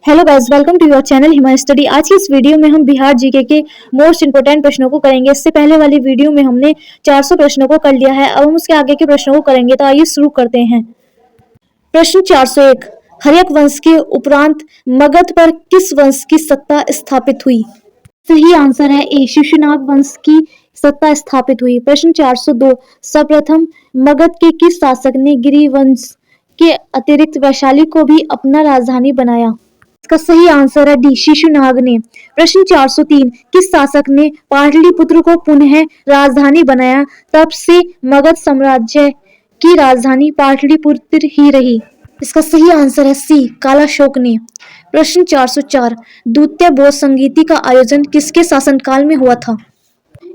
Hello guys, welcome to your channel Hima study. आज की इस वीडियो में हम बिहार जीके के मोस्ट इंपोर्टेंट प्रश्नों को करेंगे। इससे पहले वाली वीडियो में हमने 400 प्रश्नों को कर लिया है। अब हम उसके आगे के प्रश्नों को करेंगे, तो आइए शुरू करते हैं। प्रश्न 401, हर्यक वंश के उपरांत मगध पर किस वंश की सत्ता स्थापित हुई? सही आंसर है ए, शिशुनाग वंश की सत्ता स्थापित हुई। प्रश्न 402, सर्वप्रथम मगध के किस शासक ने गिरि वंश के अतिरिक्त वैशाली को भी अपना राजधानी बनाया? इसका सही आंसर है डी, शिशुनाग ने। प्रश्न 403, किस शासक ने पाटलिपुत्र को पुनः राजधानी बनाया? तब से मगध साम्राज्य की राजधानी पाटलिपुत्र ही रही। इसका सही आंसर है सी, कालाशोक ने। प्रश्न 404, द्वितीय बौद्ध संगीति का आयोजन किसके शासनकाल में हुआ था?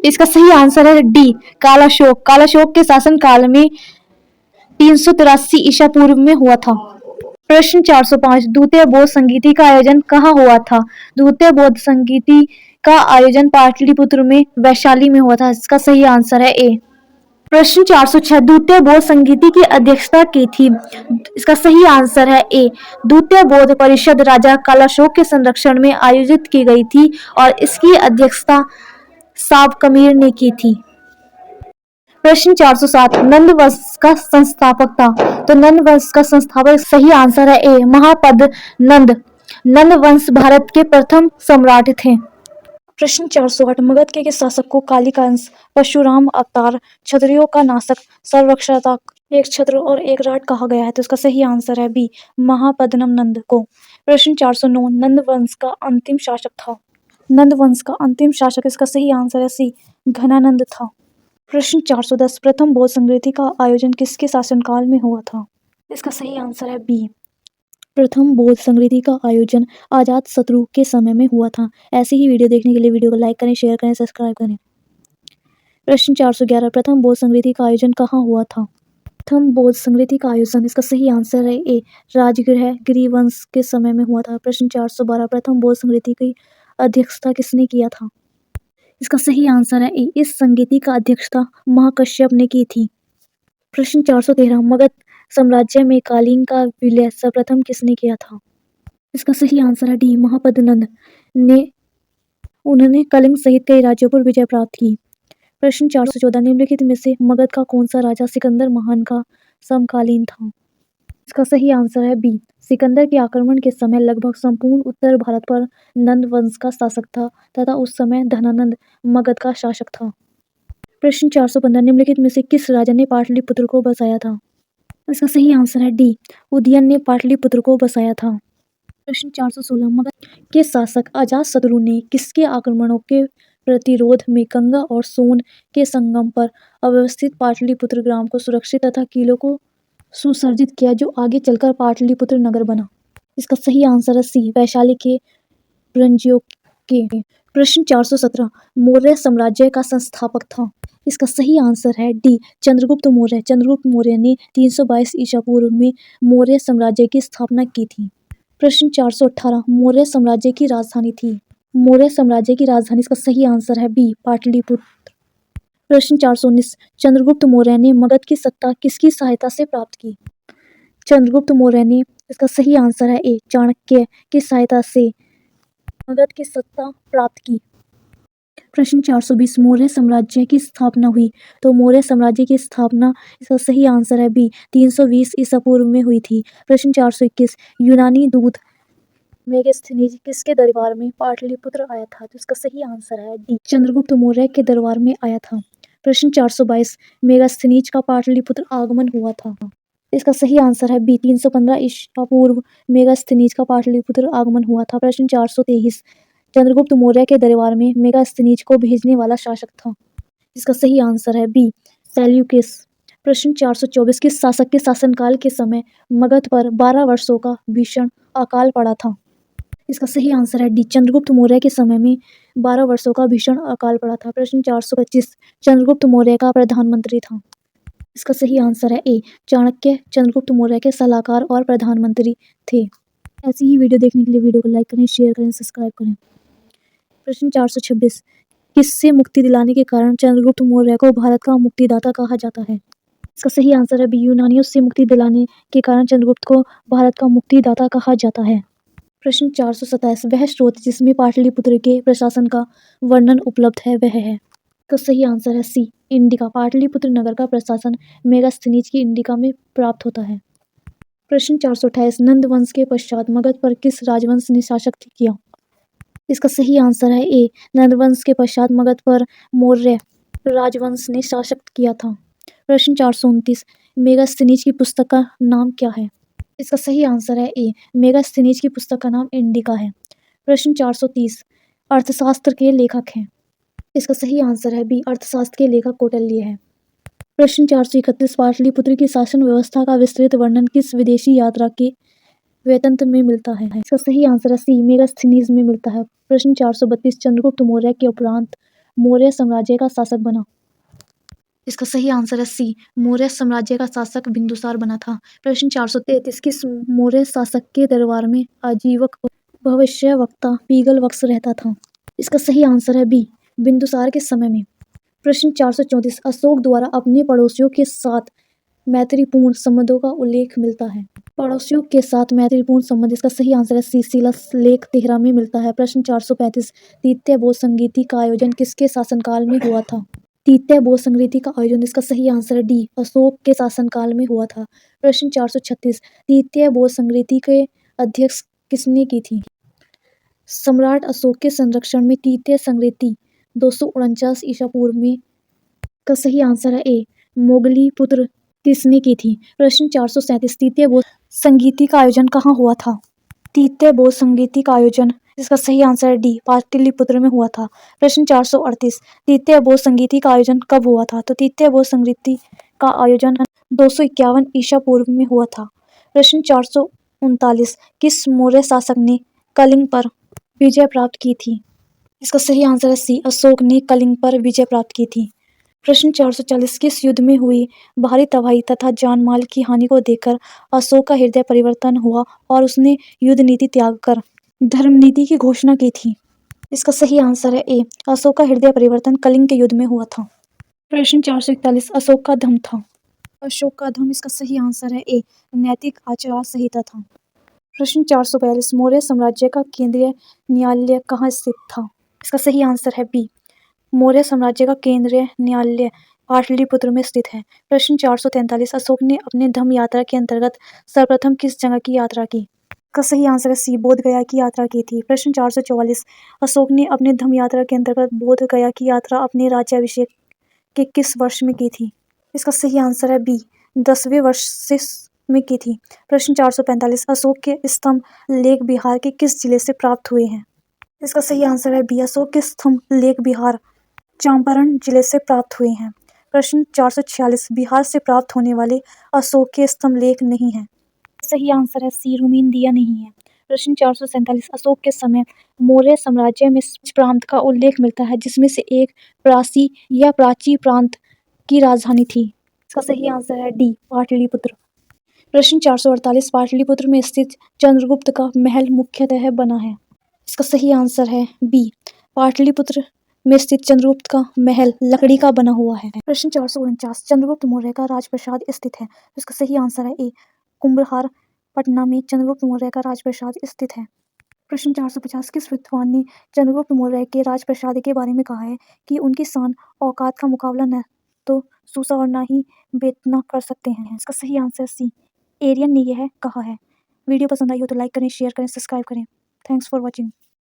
इसका सही आंसर है डी, कालाशोक। कालाशोक के शासनकाल में 383 ईसा पूर्व में हुआ था। प्रश्न 405, द्वितीय बौद्ध संगीति का आयोजन कहाँ हुआ था? द्वितीय बौद्ध संगीति का आयोजन पाटलिपुत्र में वैशाली में हुआ था। इसका सही आंसर है ए। प्रश्न 406, द्वितीय बौद्ध संगीति की अध्यक्षता की थी? इसका सही आंसर है ए, द्वितीय बौद्ध परिषद राजा कालाशोक के संरक्षण में आयोजित की गई थी और इसकी अध्यक्षता साबकमीर ने की थी। प्रश्न 407, नंद वंश का संस्थापक था? तो नंद वंश का संस्थापक सही आंसर है ए, महापद नंद। नंद वंश भारत के प्रथम सम्राट थे। प्रश्न 408, मगध के शासक को कालिकांश, परशुराम अवतार, क्षत्रियों का नाशक, सर्वरक्षता, एक छत्र और एक राट कहा गया है? तो इसका सही आंसर है बी, महापद्मनम नंद को। प्रश्न 409, नंद वंश का अंतिम शासक था? नंद वंश का अंतिम शासक, इसका सही आंसर है सी, घनानंद था। प्रश्न 410, प्रथम बौद्ध संगीति का आयोजन किसके शासनकाल में हुआ था? इसका सही आंसर है बी, प्रथम बौद्ध संगीति का आयोजन अजातशत्रु के समय में हुआ था। ऐसी ही वीडियो देखने के लिए वीडियो को लाइक करें, शेयर करें, सब्सक्राइब करें। प्रश्न 411, प्रथम बौद्ध संगीति का आयोजन कहाँ हुआ था? प्रथम बौद्ध संगीति का आयोजन, इसका सही आंसर है ए, राजगृह गिरिवंश के समय में हुआ था। प्रश्न 412, प्रथम बौद्ध संगीति की अध्यक्षता किसने किया था? इसका सही आंसर है ए, इस संगीति का अध्यक्षता महाकश्यप ने की थी। प्रश्न 413, मगध साम्राज्य में कालीन का विलय सर्वप्रथम किसने किया था? इसका सही आंसर है डी, महापद्मनंद ने। उन्होंने कलिंग सहित कई राज्यों पर विजय प्राप्त की। प्रश्न 414, निम्नलिखित में से मगध का कौन सा राजा सिकंदर महान का समकालीन था? इसका सही आंसर है बी, सिकंदर के आक्रमण के समय लगभग संपूर्ण उत्तर भारत पर नंद वंश का शासक था तथा उस समय धनानंद मगध का शासक था। प्रश्न 415, निम्नलिखित में से किस राजा ने पाटलिपुत्र को बसाया था? इसका सही आंसर है डी, उदयन ने पाटलिपुत्र को बसाया था। प्रश्न 416, मगध के शासक अजातशत्रु ने किसके आक्रमणों के प्रतिरोध में गंगा और सोन के संगम पर अवस्थित पाटलिपुत्र ग्राम को सुरक्षित तथा किलों को सुसज्जित किया, जो आगे चलकर पाटलिपुत्र नगर बना? इसका सही आंसर है सी, वैशाली के ब्रंजियों के। प्रश्न 417, मौर्य साम्राज्य का संस्थापक था? इसका सही आंसर है डी, चंद्रगुप्त मौर्य। चंद्रगुप्त मौर्य ने 322 ईसा पूर्व में मौर्य साम्राज्य की स्थापना की थी। प्रश्न 418, मौर्य साम्राज्य की राजधानी थी? मौर्य साम्राज्य की राजधानी, इसका सही आंसर है बी, पाटलिपुत्र। प्रश्न 419, चंद्रगुप्त मौर्य ने मगध की सत्ता किसकी सहायता से प्राप्त की? चंद्रगुप्त मौर्य ने, इसका सही आंसर है ए, चाणक्य की सहायता से मगध की सत्ता प्राप्त की। प्रश्न 420, मौर्य साम्राज्य की स्थापना हुई? तो मौर्य साम्राज्य की स्थापना, इसका सही आंसर है बी, 320 ईसा पूर्व में हुई थी। प्रश्न 421, यूनानी दूत मेगास्थनीज किसके दरबार में पाटलिपुत्र आया था? तो इसका सही आंसर है डी, चंद्रगुप्त मौर्य के दरबार में आया था। प्रश्न 422, मेगास्थनीज का पाटलिपुत्र आगमन हुआ था? इसका सही आंसर है बी, 315 ईसा पूर्व मेगास्थनीज का पाटलिपुत्र आगमन हुआ था। प्रश्न 423, चंद्रगुप्त मौर्य के दरबार में मेगास्थनीज को भेजने वाला शासक था? इसका सही आंसर है बी, सेल्यूकस। प्रश्न 424, किस शासक के शासनकाल के समय मगध पर 12 वर्षों का भीषण अकाल पड़ा था? इसका सही आंसर है डी, चंद्रगुप्त मौर्य के समय में 12 वर्षों का भीषण अकाल पड़ा था। प्रश्न 425, चंद्रगुप्त मौर्य का प्रधानमंत्री था? इसका सही आंसर है ए, चाणक्य चंद्रगुप्त मौर्य के सलाहकार और प्रधानमंत्री थे। ऐसी ही वीडियो देखने के लिए वीडियो को लाइक करें, शेयर करें, सब्सक्राइब करें। प्रश्न 426, किससे मुक्ति दिलाने के कारण चंद्रगुप्त मौर्य को भारत का मुक्तिदाता कहा जाता है? इसका सही आंसर है बी, यूनानियों से मुक्ति दिलाने के कारण चंद्रगुप्त को भारत का मुक्तिदाता कहा जाता है। प्रश्न 427 वह स्रोत जिसमें पाटलिपुत्र के प्रशासन का वर्णन उपलब्ध है वह है। तो सही आंसर है सी, इंडिका। पाटलिपुत्र नगर का प्रशासन मेगास्थनीज की इंडिका में प्राप्त होता है। प्रश्न 428 नंद वंश के पश्चात मगध पर किस राजवंश ने शासन किया? इसका सही आंसर है ए, नंद वंश के पश्चात मगध पर मौर्य राजवंश ने शासन किया था। प्रश्न 429 मेगास्थनीज की पुस्तक का नाम क्या है? इसका सही आंसर है ए, मेगास्थनीज की पुस्तक का नाम इंडिका है। प्रश्न 430 अर्थशास्त्र के लेखक हैं। इसका सही आंसर है बी, अर्थशास्त्र के लेखक कौटिल्य है। प्रश्न 431 पाटलिपुत्र की शासन व्यवस्था का विस्तृत वर्णन किस विदेशी यात्रा के वेतंत्र में मिलता है? इसका सही आंसर है सी, मेगास्थनीज में मिलता है। प्रश्न 432 चंद्रगुप्त मौर्य के उपरांत मौर्य साम्राज्य का शासक बना। इसका सही आंसर है सी, मौर्य साम्राज्य का शासक बिंदुसार बना था। प्रश्न 433 किस मौर्य शासक के दरबार में आजीवक भविष्यवक्ता पीगलवक्स रहता था? इसका सही आंसर है बी, बिंदुसार के समय में। प्रश्न 434 अशोक द्वारा अपने पड़ोसियों के साथ मैत्रीपूर्ण संबंधों का उल्लेख मिलता है। पड़ोसियों के साथ मैत्रीपूर्ण संबंध, इसका सही आंसर है सी, शिलालेख 13 में मिलता है। प्रश्न 435 तृतीय बौद्ध संगीति का आयोजन किसके शासनकाल में हुआ था? तृतीय बौद्ध संगीति का आयोजन, इसका सही आंसर है डी, अशोक के शासनकाल में हुआ था। प्रश्न 436 तृतीय बौद्ध संगीति के अध्यक्ष किसने की थी? सम्राट अशोक के संरक्षण में तृतीय संगीति 249 ईसा पूर्व में का सही आंसर है ए, मोगलीपुत्र किसने की थी? प्रश्न 437 तृतीय बौद्ध संगीति का आयोजन कहाँ हुआ था? तृतीय बौद्ध संगीति का आयोजन, इसका सही आंसर है डी, पाटलिपुत्र में हुआ था। प्रश्न 438 तृतीय बौद्ध संगीति का आयोजन कब हुआ था? तो तृतीय बौद्ध संगीति का आयोजन 251 ईसा पूर्व में हुआ था। प्रश्न 439 किस मौर्य शासक ने कलिंग पर विजय प्राप्त की थी? इसका सही आंसर है सी, अशोक ने कलिंग पर विजय प्राप्त की थी। प्रश्न 440 किस युद्ध में हुई भारी तबाही तथा जान माल की हानि को देखकर अशोक का हृदय परिवर्तन हुआ और उसने युद्ध नीति त्याग कर धर्म नीति की घोषणा की थी? इसका सही आंसर है ए, अशोक का हृदय परिवर्तन कलिंग के युद्ध में हुआ था। प्रश्न 441 अशोक का धर्म था। अशोक का धर्म, इसका सही आंसर है ए, नैतिक आचार संहिता था। प्रश्न 442 मौर्य साम्राज्य का केंद्रीय न्यायालय कहाँ स्थित था? इसका सही आंसर है बी, मौर्य साम्राज्य का केंद्रीय न्यायालय पाटलिपुत्र में स्थित है। प्रश्न 443 अशोक ने अपने धम्म यात्रा के अंतर्गत सर्वप्रथम किस जगह की यात्रा की? का सही आंसर है सी, बोध गया की यात्रा की थी। प्रश्न 444 अशोक ने अपने धम्म यात्रा के अंतर्गत बोध गया की यात्रा अपने राज्याभिषेक के किस वर्ष में की थी? इसका सही आंसर है बी, 10वें वर्ष से में की थी। प्रश्न 445 अशोक के स्तंभ लेख बिहार के किस जिले से प्राप्त हुए हैं? इसका सही आंसर है बी, अशोक के स्तंभ लेख बिहार चंपारण जिले से प्राप्त हुए हैं। प्रश्न 446 बिहार से प्राप्त होने वाले अशोक के स्तंभ लेख नहीं है। सही आंसर है सी, रुमीनदिया नहीं है। प्रश्न 447 अशोक के समय मौर्य साम्राज्य में प्रांत का उल्लेख मिलता है जिसमें से एक प्राची या प्राची प्रांत की राजधानी थी। इसका सही आंसर है डी, पाटलिपुत्र। प्रश्न 448 पाटलिपुत्र में स्थित चंद्रगुप्त का महल मुख्यतः बना है। इसका सही आंसर है बी, पाटलिपुत्र में स्थित चंद्रगुप्त का महल लकड़ी का बना हुआ है। प्रश्न 449 चंद्रगुप्त मौर्य का राजप्रासाद स्थित है। इसका सही आंसर है ए, कुम्भलहार पटना में चंद्रगुप्त मौर्य का राजप्रासाद स्थित है। प्रश्न 450 किस विद्वान ने चंद्रगुप्त मौर्य के राजप्रासाद के बारे में कहा है कि उनकी शान औकात का मुकाबला न तो सूसा और न ही बेतना कर सकते हैं? इसका सही आंसर सी, एरियन ने यह कहा है। वीडियो पसंद आई हो तो लाइक करें, शेयर करें, सब्सक्राइब करें। Thanks for watching.